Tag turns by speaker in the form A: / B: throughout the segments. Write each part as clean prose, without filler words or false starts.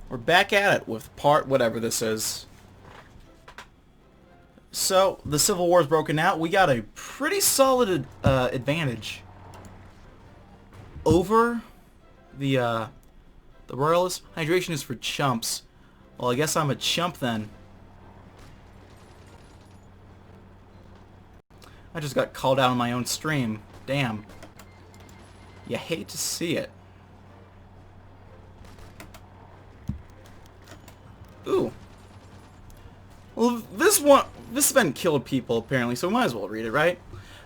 A: We're back at it with part whatever this is. So, the Civil War's broken out. We got a pretty solid advantage over the Royalists. Hydration is for chumps. Well, I guess I'm a chump then. I just got called out on my own stream. Damn. You hate to see it. Ooh. Well, this event killed people, apparently, so we might as well read it, right?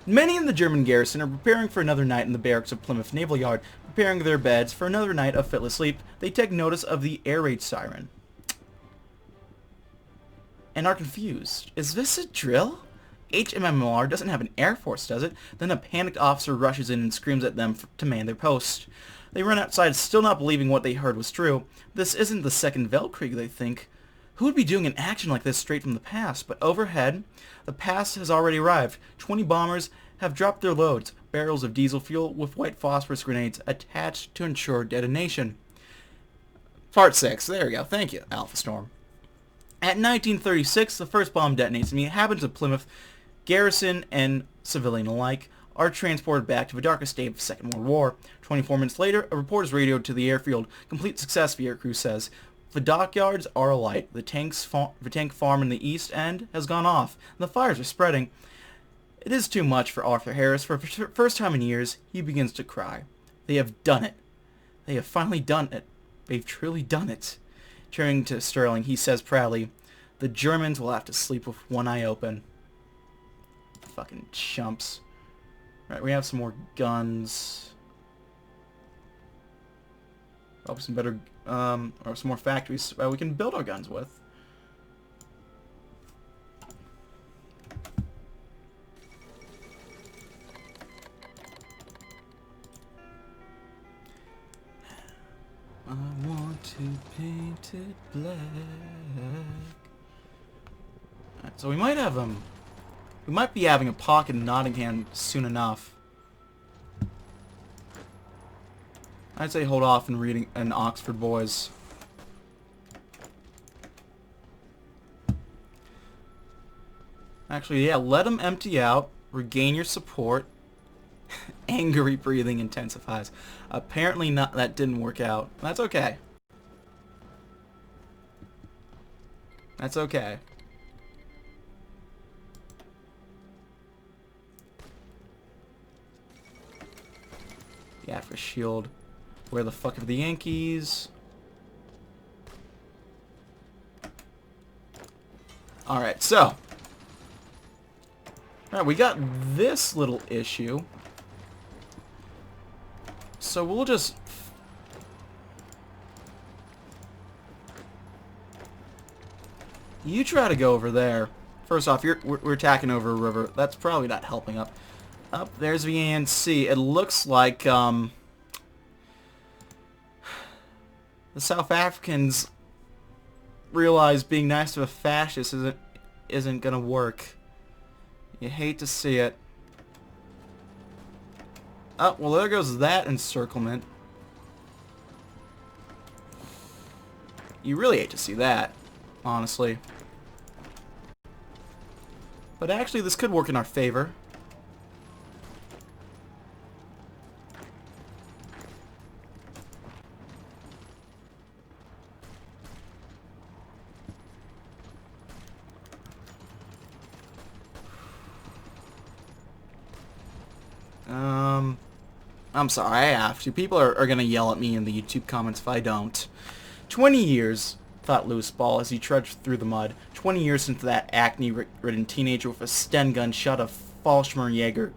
A: Many in the German garrison are preparing for another night in the barracks of Plymouth Naval Yard, preparing their beds for another night of fitless sleep. They take notice of the air raid siren and are confused. Is this a drill? HMMR doesn't have an air force, does it? Then a panicked officer rushes in and screams at them to man their post. They run outside, still not believing what they heard was true. This isn't the Second Weltkrieg, they think. Who would be doing an action like this straight from the past? But overhead, the past has already arrived. 20 bombers have dropped their loads, barrels of diesel fuel with white phosphorus grenades attached to ensure detonation. Part 6. There we go. Thank you, Alpha Storm. At 1936, the first bomb detonates, and the inhabitants of Plymouth, garrison and civilian alike, are transported back to the darkest day of the Second World War. 24 minutes later, a report is radioed to the airfield. Complete success, the aircrew says. The dockyards are alight. The tank farm in the east end has gone off, and the fires are spreading. It is too much for Arthur Harris. For the first time in years, he begins to cry. They have done it. They have finally done it. They've truly done it. Turning to Sterling, he says proudly, the Germans will have to sleep with one eye open. Fucking chumps. Right, we have some more guns. Oh, some better, or some more factories we can build our guns with. I want to paint it black. Alright, so we might have we might be having a pocket in Nottingham soon enough. I'd say hold off and reading an Oxford Boys. Actually, yeah, let them empty out. Regain your support. Angry breathing intensifies. Apparently not. That didn't work out. That's okay. That's okay. Yeah, for shield. Where the fuck are the Yankees? Alright, so. Alright, we got this little issue. So we'll just... You try to go over there. First off, we're attacking over a river. That's probably not helping up. Up there's the ANC. It looks like, the South Africans realize being nice to a fascist isn't gonna work. You hate to see it. Oh, well there goes that encirclement. You really hate to see that, honestly. But actually this could work in our favor. I'm sorry, I have to. People are gonna yell at me in the YouTube comments if I don't. 20 years, thought Louis Ball as he trudged through the mud. 20 years since that acne-ridden teenager with a Sten gun shot a Fallschirmjäger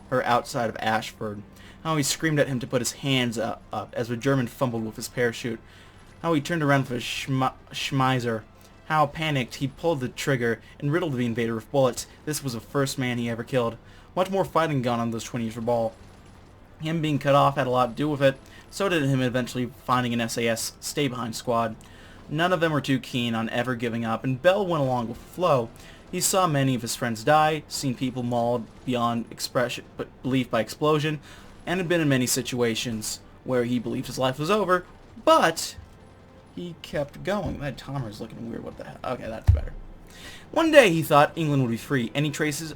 A: her outside of Ashford. How he screamed at him to put his hands up as the German fumbled with his parachute. How he turned around with his Schmeiser. How, panicked, he pulled the trigger and riddled the invader with bullets. This was the first man he ever killed. Much more fighting gone on those 20 years for Ball. Him being cut off had a lot to do with it. So did him eventually finding an SAS stay-behind squad. None of them were too keen on ever giving up, and Bell went along with the flow. He saw many of his friends die, seen people mauled beyond belief by explosion, and had been in many situations where he believed his life was over, but he kept going. That timer's looking weird. What the hell? Okay, that's better. One day he thought England would be free. Any traces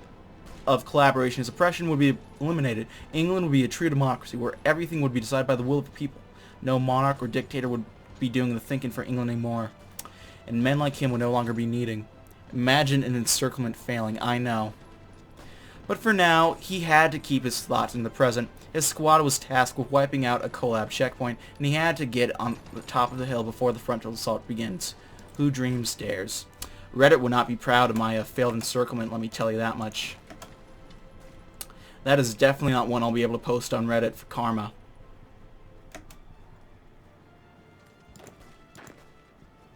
A: of collaboration and suppression would be eliminated. England would be a true democracy where everything would be decided by the will of the people. No monarch or dictator would be doing the thinking for England anymore. And men like him would no longer be needing. Imagine an encirclement failing, I know. But for now, he had to keep his thoughts in the present. His squad was tasked with wiping out a collab checkpoint, and he had to get on the top of the hill before the frontal assault begins. Who dreams dares. Reddit would not be proud of my failed encirclement, let me tell you that much. That is definitely not one I'll be able to post on Reddit for karma.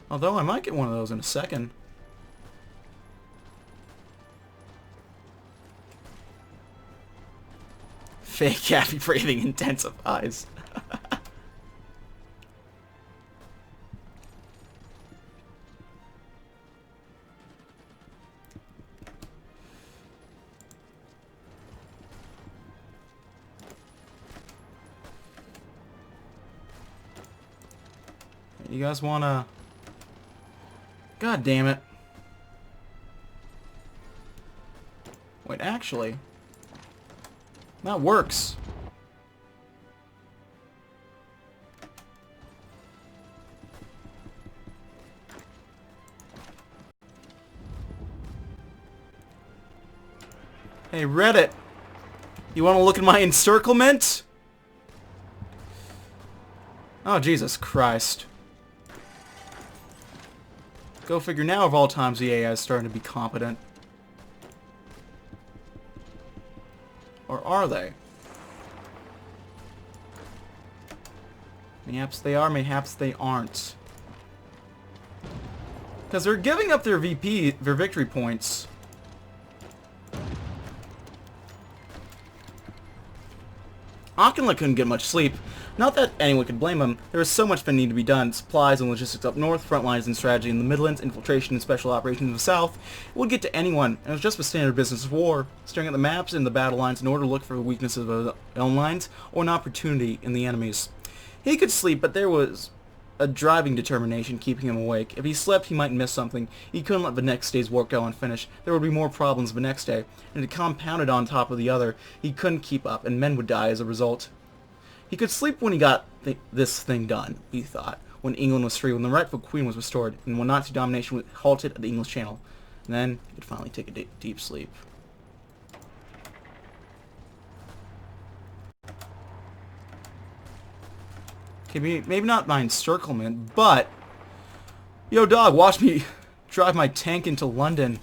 A: Although I might get one of those in a second. Fake happy breathing intensifies. You guys wanna... God damn it. Wait, actually... that works. Hey, Reddit. You want to look at my encirclement? Oh, Jesus Christ. Go figure, now of all times the AI is starting to be competent. Or are they? Mayhaps they are, mayhaps they aren't. Because they're giving up their victory points. Auchinleck couldn't get much sleep. Not that anyone could blame him. There was so much that needed to be done. Supplies and logistics up north, front lines and strategy in the Midlands, infiltration and special operations in the south. It would get to anyone, and it was just a standard business of war. Staring at the maps and the battle lines in order to look for the weaknesses of his own lines, or an opportunity in the enemy's. He could sleep, but there was a driving determination keeping him awake. If he slept, he might miss something. He couldn't let the next day's work go unfinished. There would be more problems the next day, and it compounded on top of the other. He couldn't keep up, and men would die as a result. He could sleep when he got this thing done, he thought, when England was free, when the rightful queen was restored, and when Nazi domination was halted at the English Channel. And then he could finally take a deep sleep. Okay, maybe not my encirclement, but... Yo, dog, watch me drive my tank into London.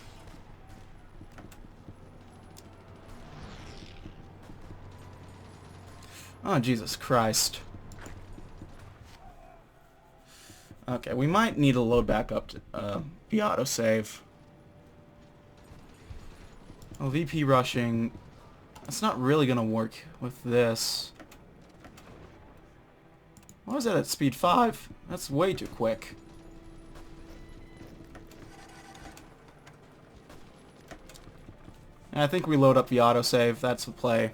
A: Oh, Jesus Christ. Okay, we might need to load back up to the autosave. Oh, VP rushing. That's not really going to work with this. Why was that at speed 5? That's way too quick. And I think we load up the autosave. That's the play.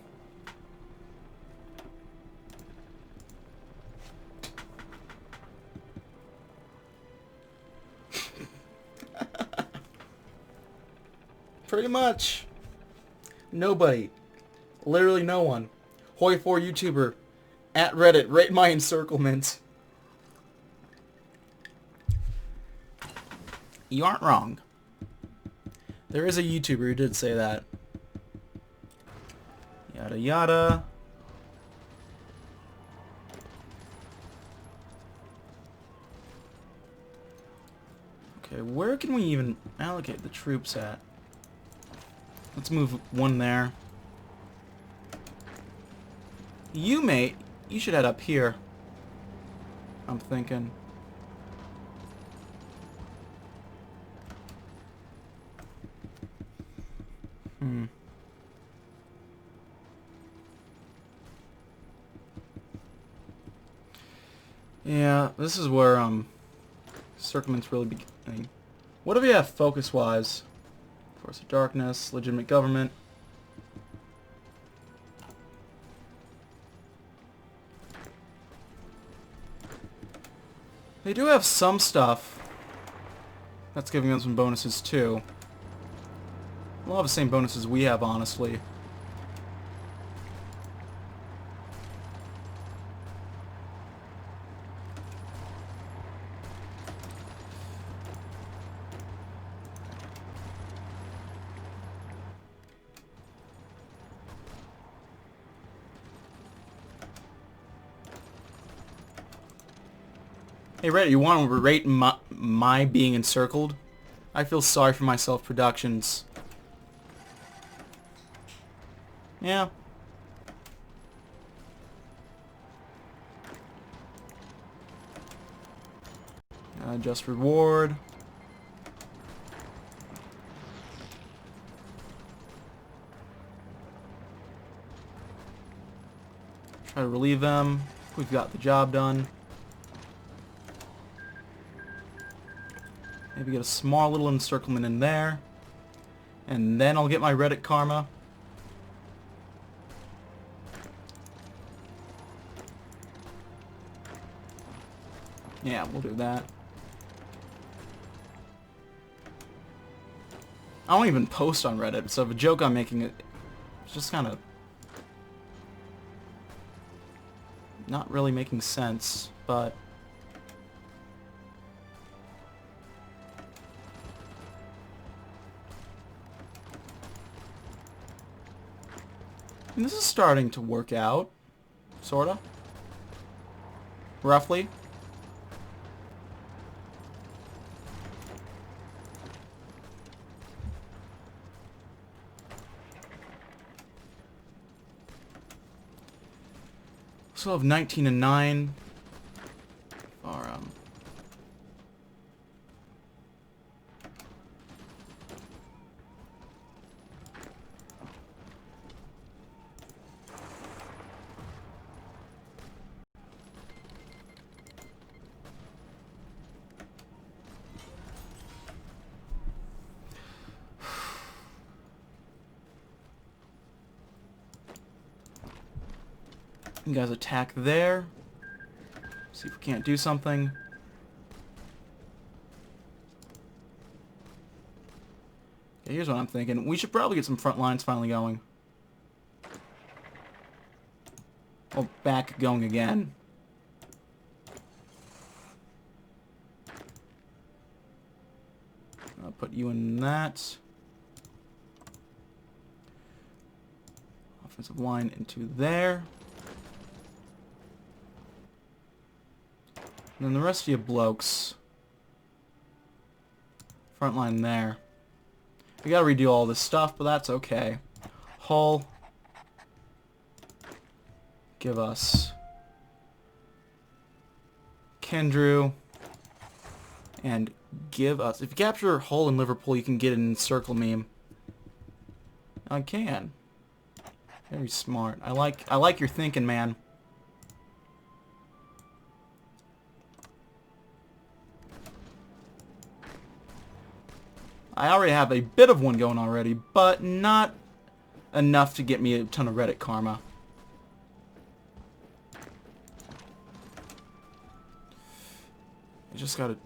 A: Pretty much. Nobody. Literally no one. Hoi4 YouTuber. At Reddit. Rate my encirclement. You aren't wrong. There is a YouTuber who did say that. Yada yada. Okay, where can we even allocate the troops at? Let's move one there. You, mate, you should head up here. I'm thinking. Yeah, this is where, circumvent's really beginning. What do we have focus-wise? Force of Darkness, legitimate government. They do have some stuff that's giving them some bonuses too. A lot of the same bonuses we have, honestly. Hey Reddit, you want to rate my being encircled? I feel sorry for myself productions. Yeah. Just reward. Try to relieve them. We've got the job done. Maybe get a small little encirclement in there. And then I'll get my Reddit karma. Yeah, we'll do that. I don't even post on Reddit, so if a joke I'm making, it's just kind of not really making sense, but this is starting to work out, sorta, roughly. So have 19 and 9. Or you guys attack there. See if we can't do something. Okay, here's what I'm thinking. We should probably get some front lines finally going. Oh, back going again. I'll put you in that. Offensive line into there. And then the rest of you blokes. Front line there. We gotta redo all this stuff, but that's okay. Hull. Give us Kendrew. And give us... If you capture Hull in Liverpool, you can get an encircle meme. I can. Very smart. I like your thinking, man. I already have a bit of one going already, but not enough to get me a ton of Reddit karma. I just gotta...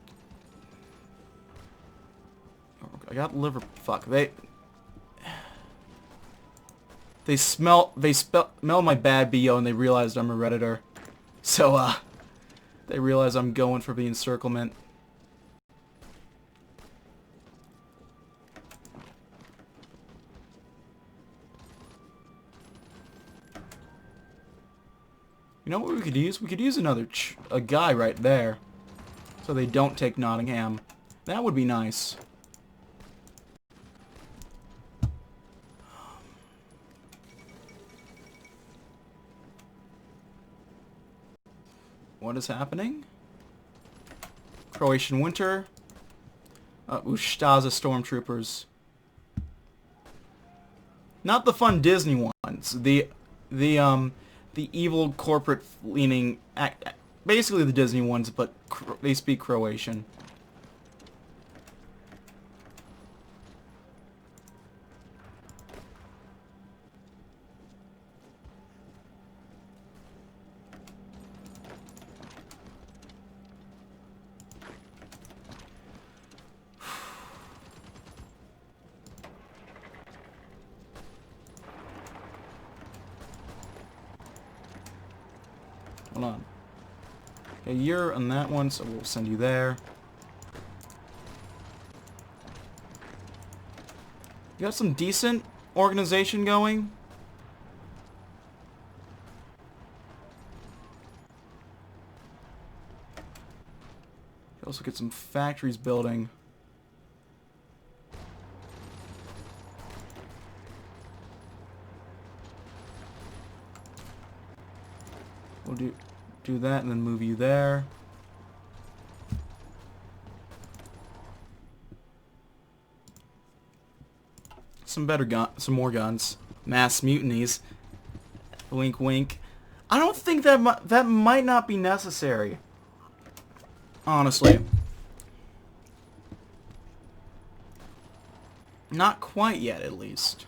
A: I got liver... Fuck, They smell my bad BO and they realized I'm a Redditor. So, they realize I'm going for the encirclement. You know what we could use? We could use a guy right there. So they don't take Nottingham. That would be nice. What is happening? Croatian winter. Ustaza stormtroopers. Not the fun Disney ones. The evil corporate leaning, basically the Disney ones, but they speak Croatian. Hold on. Okay, you're on that one, so we'll send you there. You got some decent organization going. You also get some factories building. We'll do that and then move you there. Some more guns. Mass mutinies. Wink, wink. I don't think that might not be necessary. Honestly. Not quite yet, at least.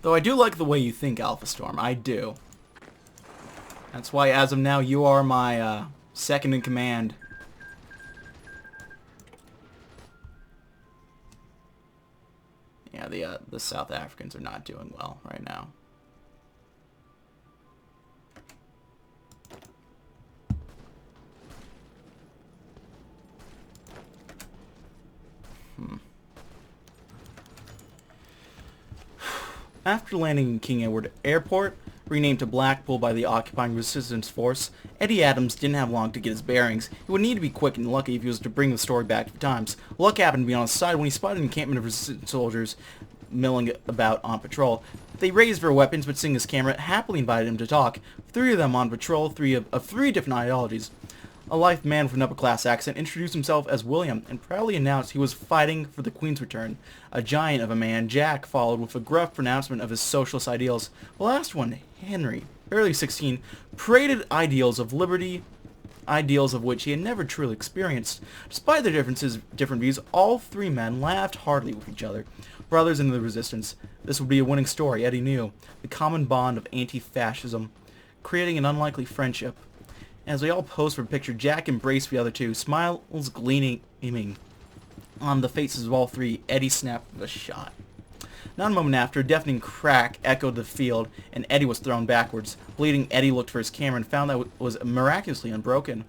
A: Though I do like the way you think, Alpha Storm. I do. That's why, as of now, you are my second in command. Yeah, the South Africans are not doing well right now. After landing in King Edward Airport, renamed to Blackpool by the occupying resistance force, Eddie Adams didn't have long to get his bearings. He would need to be quick and lucky if he was to bring the story back to times. Luck happened to be on his side when he spotted an encampment of resistance soldiers milling about on patrol. They raised their weapons, but seeing his camera, happily invited him to talk. 3 of them on patrol, 3 of 3 different ideologies. A lithe man with an upper-class accent introduced himself as William and proudly announced he was fighting for the Queen's return. A giant of a man, Jack, followed with a gruff pronouncement of his socialist ideals. The last one, Henry, barely 16, paraded ideals of liberty, ideals of which he had never truly experienced. Despite their different views, all 3 men laughed heartily with each other. Brothers in the resistance. This would be a winning story, Eddie knew. The common bond of anti-fascism, creating an unlikely friendship. As they all posed for a picture, Jack embraced the other 2, smiles gleaming on the faces of all 3. Eddie snapped the shot. Not a moment after, a deafening crack echoed the field, and Eddie was thrown backwards. Bleeding, Eddie looked for his camera and found that it was miraculously unbroken.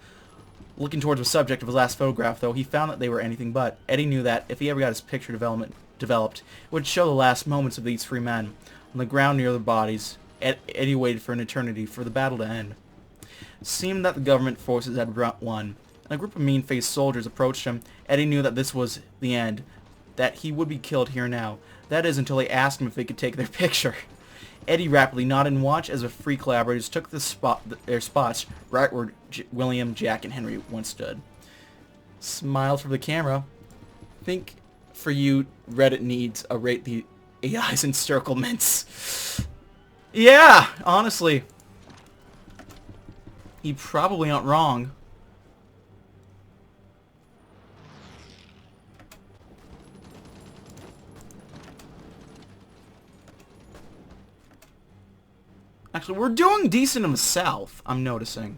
A: Looking towards the subject of his last photograph, though, he found that they were anything but. Eddie knew that, if he ever got his picture developed, it would show the last moments of these 3 men. On the ground near their bodies, Eddie waited for an eternity for the battle to end. It seemed that the government forces had won. A group of mean-faced soldiers approached him. Eddie knew that this was the end, that he would be killed here now. That is, until they asked him if they could take their picture. Eddie rapidly nodded and watched as the 3 collaborators took their spots right where William, Jack, and Henry once stood. Smiled for the camera. Think for you, Reddit needs a rate the AI's encirclements. Yeah, honestly. You probably aren't wrong. Actually, we're doing decent in the south, I'm noticing.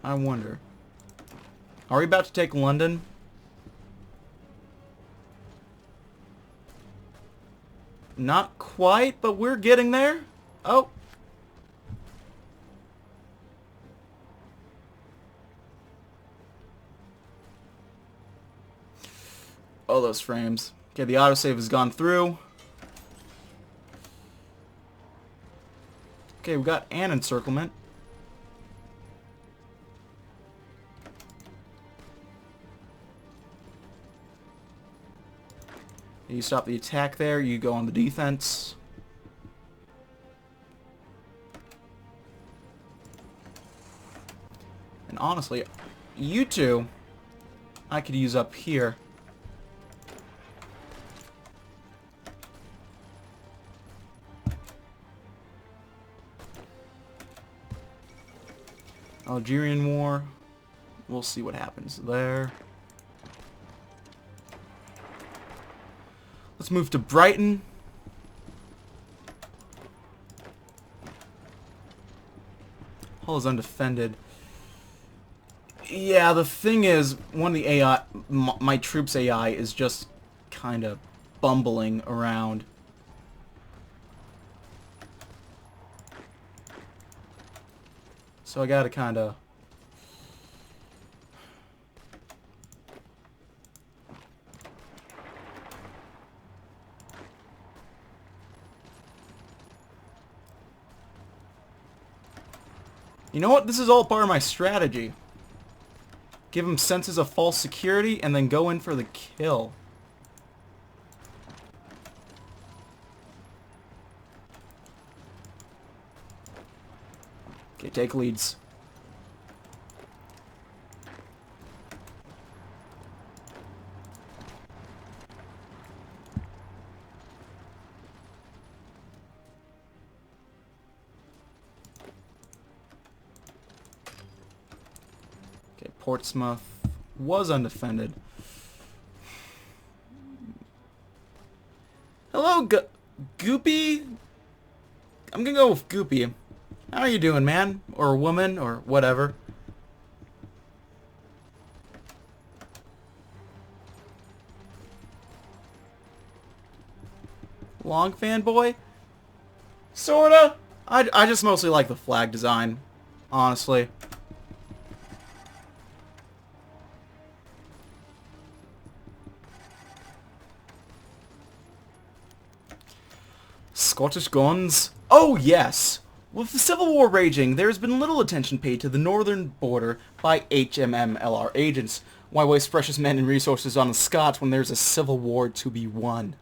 A: I wonder. Are we about to take London? Not quite, but we're getting there. Oh. Oh, those frames. Okay, the autosave has gone through. Okay, we got an encirclement. You stop the attack there, you go on the defense. And honestly, you 2, I could use up here. Algerian War. We'll see what happens there. Let's move to Brighton. Hull is undefended. Yeah, the thing is, one of the AI, my troops' AI is just kind of bumbling around. So I gotta kind of... You know what? This is all part of my strategy. Give them senses of false security and then go in for the kill. Okay, take leads. Okay, Portsmouth was undefended. Hello, Goopy? I'm gonna go with Goopy. How are you doing, man? Or woman, or whatever. Long fanboy? Sorta. I just mostly like the flag design, honestly. Scottish guns? Oh, yes! With the Civil War raging, there has been little attention paid to the northern border by HMM-LR agents. Why waste precious men and resources on the Scots when there's a civil war to be won?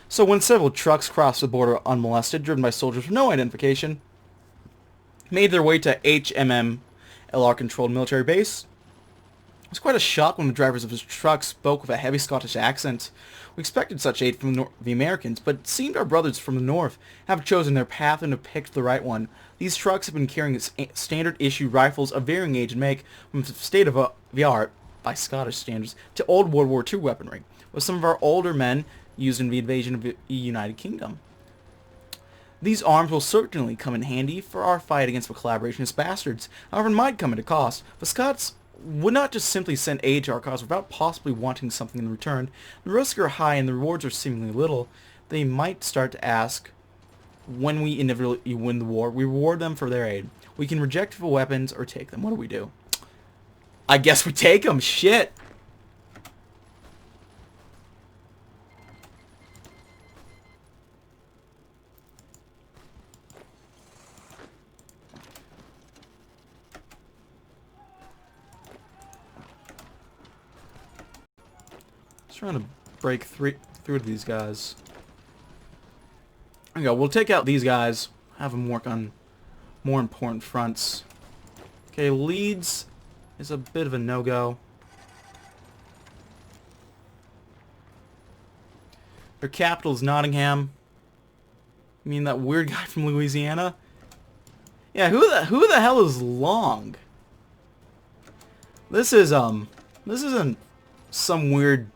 A: So when several trucks crossed the border unmolested, driven by soldiers with no identification, made their way to HMM-LR-controlled military base, it was quite a shock when the drivers of his truck spoke with a heavy Scottish accent. We expected such aid from the Americans, but it seemed our brothers from the north have chosen their path and have picked the right one. These trucks have been carrying standard issue rifles of varying age and make, from state of the art, by Scottish standards, to old World War II weaponry, with some of our older men used in the invasion of the United Kingdom. These arms will certainly come in handy for our fight against the collaborationist bastards, however it might come at a cost. The Scots would not just simply send aid to our cause without possibly wanting something in return. The risks are high and the rewards are seemingly little. They might start to ask, when we inevitably win the war, we reward them for their aid. We can reject the weapons or take them. What do we do? I guess we take them. Shit. Trying to break through to these guys. There we go. We'll take out these guys. Have them work on more important fronts. Okay, Leeds is a bit of a no-go. Their capital is Nottingham. You mean that weird guy from Louisiana? Yeah, who the hell is Long? This isn't some weird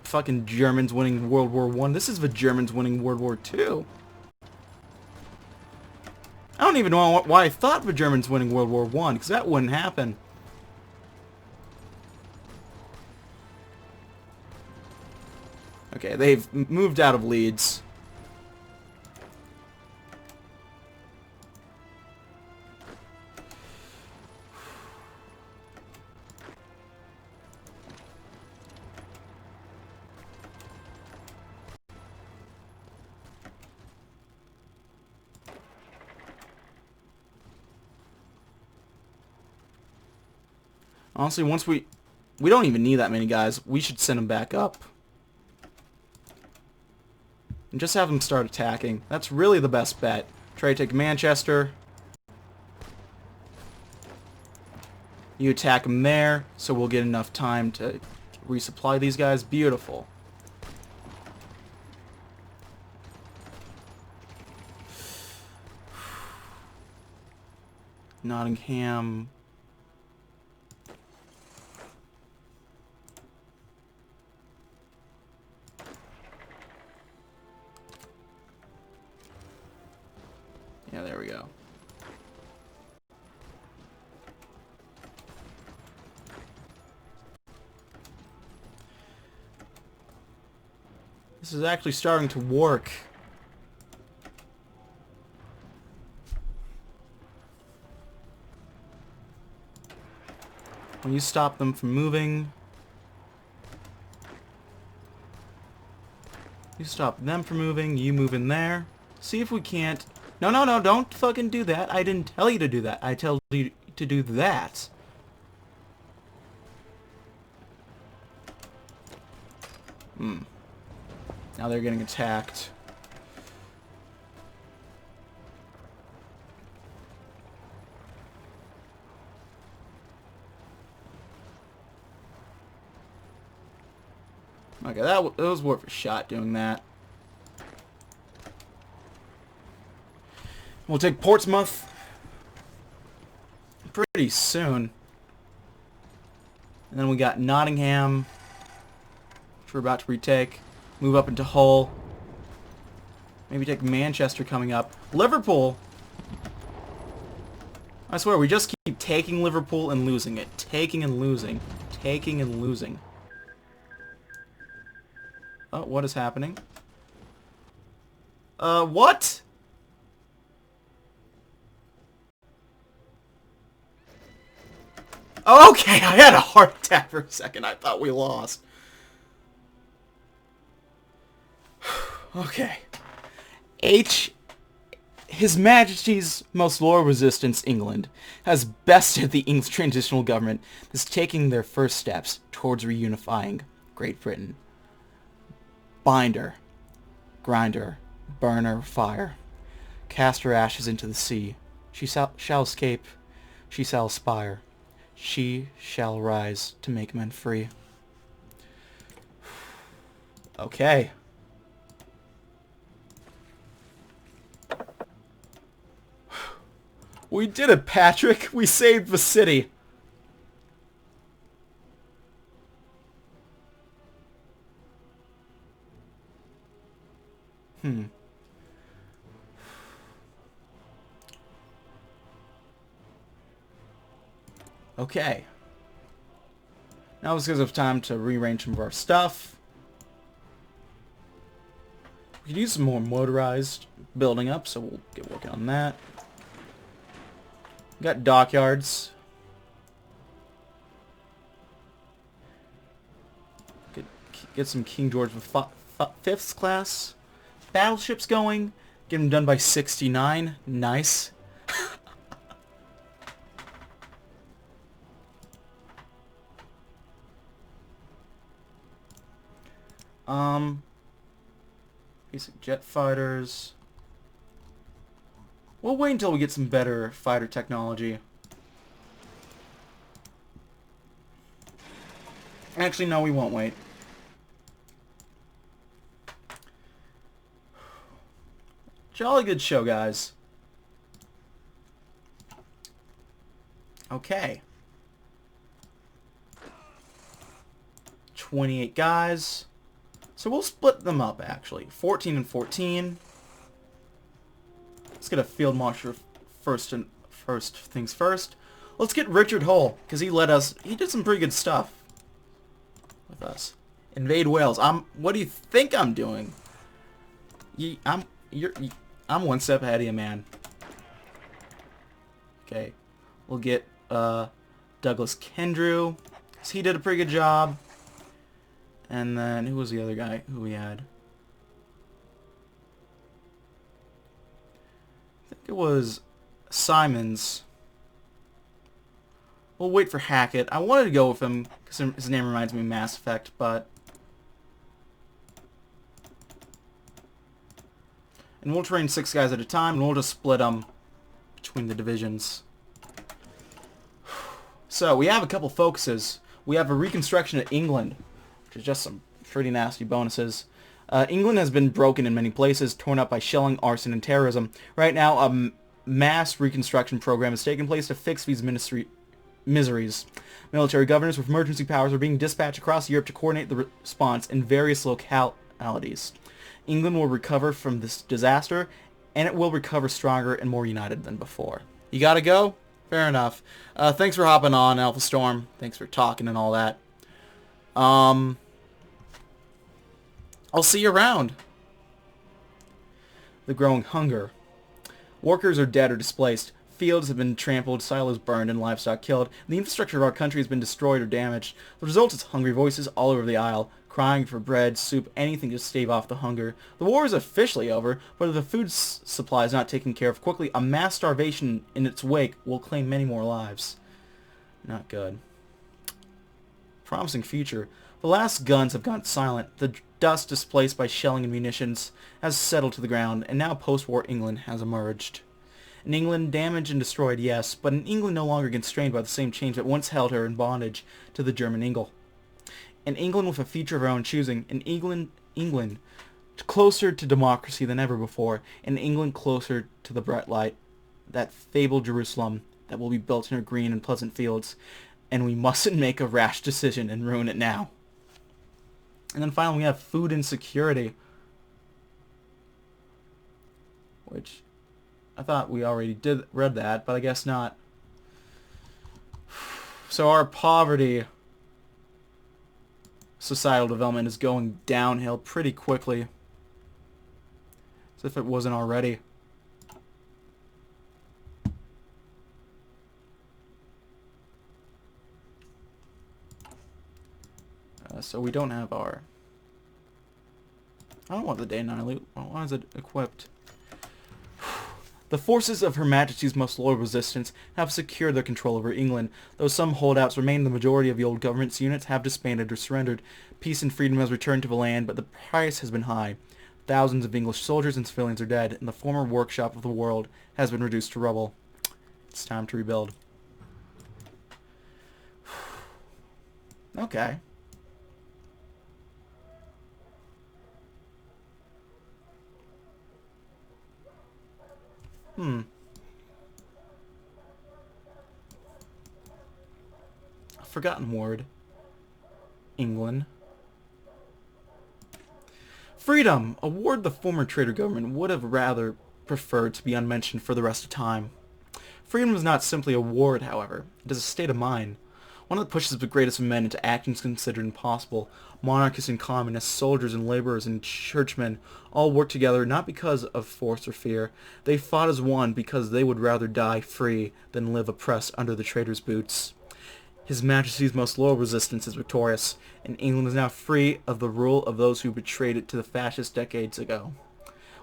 A: fucking Germans winning World War I. This is the Germans winning World War II. I don't even know why I thought the Germans winning World War I, because that wouldn't happen. Okay, they've moved out of Leeds. Honestly, once we don't even need that many guys. We should send them back up. And just have them start attacking. That's really the best bet. Try to take Manchester. You attack them there, so we'll get enough time to resupply these guys. Beautiful. Nottingham. Yeah, there we go. This is actually starting to work. When you stop them from moving, you stop them from moving, you move in there. See if we can't... No, no, no, don't fucking do that. I didn't tell you to do that. I told you to do that. Now they're getting attacked. Okay, that was worth a shot doing that. We'll take Portsmouth pretty soon. And then we got Nottingham, which we're about to retake. Move up into Hull. Maybe take Manchester coming up. Liverpool. I swear, we just keep taking Liverpool and losing it. Taking and losing. Taking and losing. Oh, what is happening? What? Okay, I had a heart attack for a second. I thought we lost. Okay. His Majesty's Most Loyal Resistance, England, has bested the English transitional government that's taking their first steps towards reunifying Great Britain. Binder, grinder, burner, fire. Cast her ashes into the sea. She shall escape. She shall aspire. She shall rise to make men free. Okay. We did it, Patrick! We saved the city! Okay. Now this gives us time to rearrange some of our stuff. We could use some more motorized building up, so we'll get working on that. We got dockyards. Get some King George V's class battleships going. Get them done by 69. Nice. Basic jet fighters. We'll wait until we get some better fighter technology. Actually, no, we won't wait. Jolly good show, guys. Okay. 28 guys. So we'll split them up, actually. 14 and 14. Let's get a field marshal first things first. Let's get Richard Hull, because he did some pretty good stuff with us. Invade Wales. What do you think I'm doing? I'm one step ahead of you, man. Okay. We'll get Douglas Kendrew, because he did a pretty good job. And then, who was the other guy who we had? I think it was Simons. We'll wait for Hackett. I wanted to go with him, because his name reminds me of Mass Effect, but... And we'll train 6 guys at a time, and we'll just split them between the divisions. So, we have a couple focuses. We have a reconstruction of England, which is just some pretty nasty bonuses. England has been broken in many places, torn up by shelling, arson, and terrorism. Right now, a mass reconstruction program is taking place to fix these miseries. Military governors with emergency powers are being dispatched across Europe to coordinate the response in various localities. England will recover from this disaster, and it will recover stronger and more united than before. You gotta go? Fair enough. Thanks for hopping on, Alpha Storm. Thanks for talking and all that. I'll see you around. The growing hunger. Workers are dead or displaced. Fields have been trampled, silos burned, and livestock killed. The infrastructure of our country has been destroyed or damaged. The result is hungry voices all over the aisle, crying for bread, soup, anything to stave off the hunger. The war is officially over, but if the food supply is not taken care of quickly, a mass starvation in its wake will claim many more lives. Not good. Promising future. The last guns have gone silent. The dust displaced by shelling and munitions has settled to the ground, and now post-war England has emerged. In England, damaged and destroyed, yes, but in England no longer constrained by the same chains that once held her in bondage to the German Eagle. In England with a future of our own choosing. In England closer to democracy than ever before. In England closer to the bright light, that fabled Jerusalem that will be built in her green and pleasant fields. And we mustn't make a rash decision and ruin it now. And then finally we have food insecurity, which I thought we already read that, but I guess not. So our poverty societal development is going downhill pretty quickly, as if it wasn't already. So we don't have our... I don't want the Day 9 loot. Why is it equipped? The forces of Her Majesty's Most Loyal Resistance have secured their control over England. Though some holdouts remain, the majority of the old government's units have disbanded or surrendered. Peace and freedom has returned to the land, but the price has been high. Thousands of English soldiers and civilians are dead, and the former workshop of the world has been reduced to rubble. It's time to rebuild. Okay. A forgotten word. England. Freedom! A word the former traitor government would have rather preferred to be unmentioned for the rest of time. Freedom is not simply a word, however. It is a state of mind. One that pushes the greatest of men into actions considered impossible. Monarchists and communists, soldiers and laborers and churchmen all worked together not because of force or fear. They fought as one because they would rather die free than live oppressed under the traitor's boots. His Majesty's Most Loyal Resistance is victorious, and England is now free of the rule of those who betrayed it to the fascists decades ago.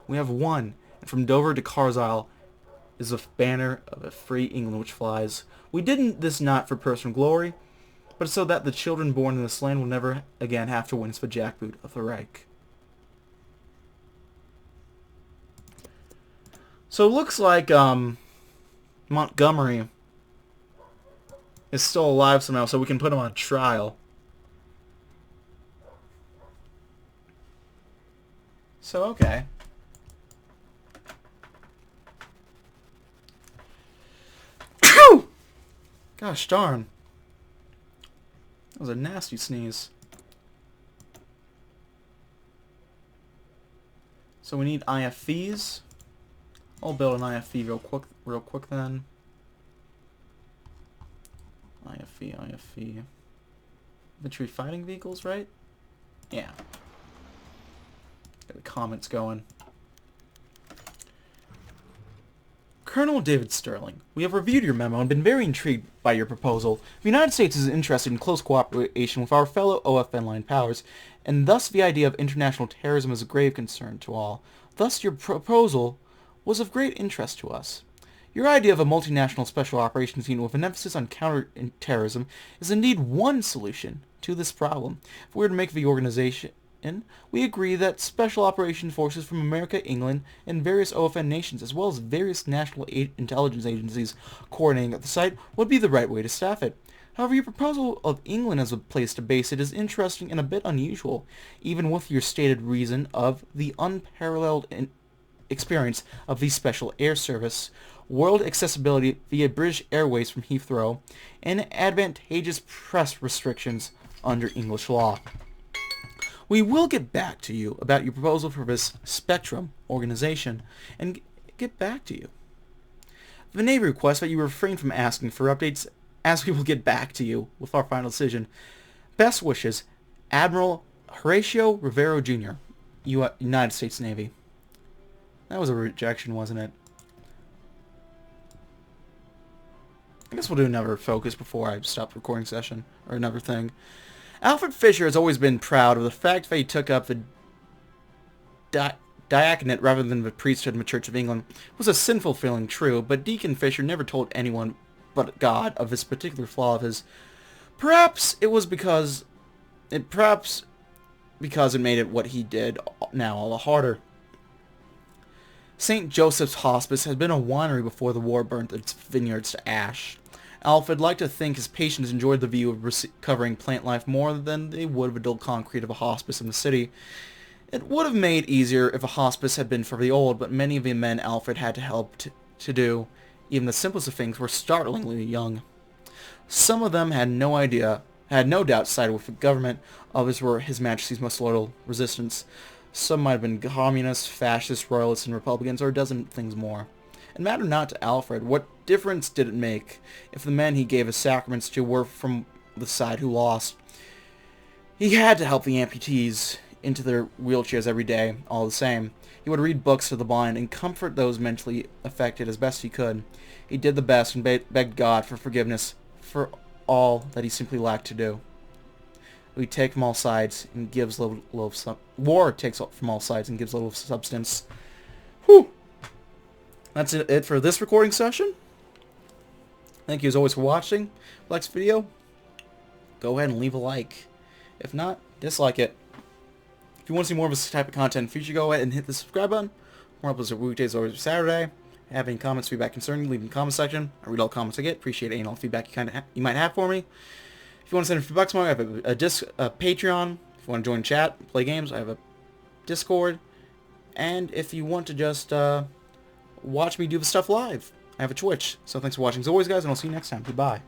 A: We have won, and from Dover to Carlisle is the banner of a free England which flies. We did this not for personal glory, but so that the children born in this land will never again have to witness the jackboot of the Reich. So it looks like Montgomery is still alive somehow, so we can put him on trial. So, okay. Gosh darn. That was a nasty sneeze. So we need IFVs. I'll build an IFV real quick then. IFV. Infantry fighting vehicles, right? Yeah. Get the comments going. Colonel David Sterling, we have reviewed your memo and been very intrigued by your proposal. The United States is interested in close cooperation with our fellow OFN-line powers, and thus the idea of international terrorism is a grave concern to all. Thus your proposal was of great interest to us. Your idea of a multinational special operations unit with an emphasis on counter-terrorism is indeed one solution to this problem. If we were to make the organization, we agree that special operations forces from America, England, and various OFN nations, as well as various national intelligence agencies coordinating at the site, would be the right way to staff it. However, your proposal of England as a place to base it is interesting and a bit unusual, even with your stated reason of the unparalleled experience of the Special Air Service, world accessibility via British Airways from Heathrow, and advantageous press restrictions under English law. We will get back to you about your proposal for this Spectrum organization and get back to you. The Navy requests that you refrain from asking for updates, as we will get back to you with our final decision. Best wishes, Admiral Horatio Rivero Jr., United States Navy. That was a rejection, wasn't it? I guess we'll do another focus before I stop the recording session, or another thing. Alfred Fisher has always been proud of the fact that he took up the diaconate rather than the priesthood in the Church of England. It was a sinful feeling, true, but Deacon Fisher never told anyone but God of this particular flaw of his. Perhaps because it made it what he did now all the harder. St. Joseph's Hospice had been a winery before the war burnt its vineyards to ash. Alfred liked to think his patients enjoyed the view of recovering plant life more than they would of the dull concrete of a hospice in the city. It would have made easier if a hospice had been for the old, but many of the men Alfred had to help to do, even the simplest of things, were startlingly young. Some of them had no doubt sided with the government. Others were His Majesty's most loyal resistance. Some might have been communists, fascists, royalists, and republicans, or a dozen things more. It mattered not to Alfred. What difference did it make if the men he gave his sacraments to were from the side who lost? He had to help the amputees into their wheelchairs every day, all the same. He would read books to the blind and comfort those mentally affected as best he could. He did the best and begged God for forgiveness for all that he simply lacked to do. We take from all sides and gives little war takes from all sides and gives little substance. Whew. That's it for this recording session. Thank you as always for watching. If you like this video, go ahead and leave a like. If not, dislike it. If you want to see more of this type of content in the future, go ahead and hit the subscribe button. More uploads are weekdays or Saturday. Have any comments, feedback, concern, leave in the comment section. I read all comments I get. Appreciate any and all feedback you might have for me. If you want to send a few bucks more, I have a Patreon. If you want to join chat, play games, I have a Discord. And if you want to just watch me do the stuff live, I have a Twitch. So thanks for watching as always, guys, and I'll see you next time. Goodbye.